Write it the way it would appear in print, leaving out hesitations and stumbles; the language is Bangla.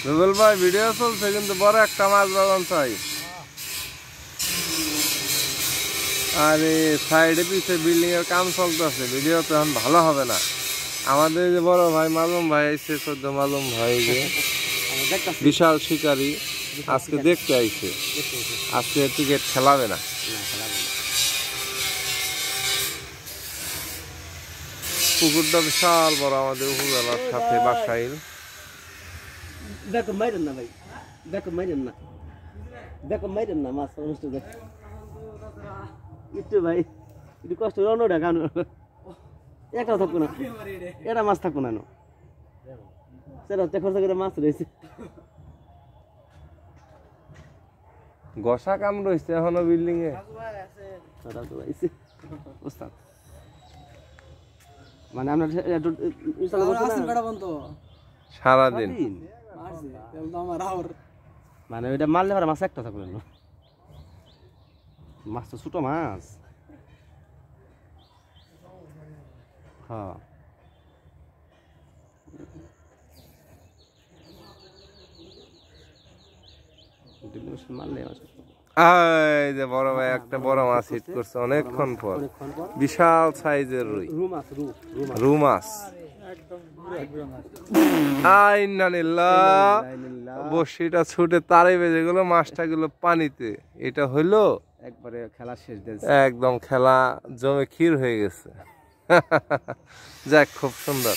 রুবেল ভাই ভিডিও চলছে কিন্তু বড় একটা মাছ বাগান চাই। আর সাইডে পিছে বিল্ডিং এর কাম চলতেছে, ভিডিও তো এখন ভালো হবে না। আমাদের যে বড় ভাই মালুম ভাই আইছে, 14 মালুম ভাই যে বিশাল শিকারী আজকে দেখতে আইছে। আজকে টিকিট খেলাবে না। পুকুরটা বিশাল বড় আমাদের উপজেলার সাথে বাসাইল। দেখো মাইরেন না ভাই, দেখো মাইরেন না, দেখো মাইরেন না, মাছ নষ্ট দেখো একটু ভাই, একটু কষ্ট করে অন্যটা গান একটা থাকবো না, এটা মাছ থাকবো না সেটা হচ্ছে খরচা করে মাছ রয়েছে। গসা কাম রয়েছে এখনো বিল্ডিং এ। মানে আমরা সারাদিন মানে ওইটা মারলে পরে মাছ একটা থাকবে না, মাছ তো ছোট মাছ। হ্যাঁ মারলে এই যে বড় ভাই একটা বড় মাছ হিট করছে অনেকক্ষণ পর, বিশাল সাইজের রুই, রু মাছ। বসিটা ছুটে তারে বেজে গেল, মাছটা গেল পানিতে। এটা হইলো একবারে খেলা শেষ, একদম খেলা জমে ক্ষীর হয়ে গেছে। যাক, খুব সুন্দর।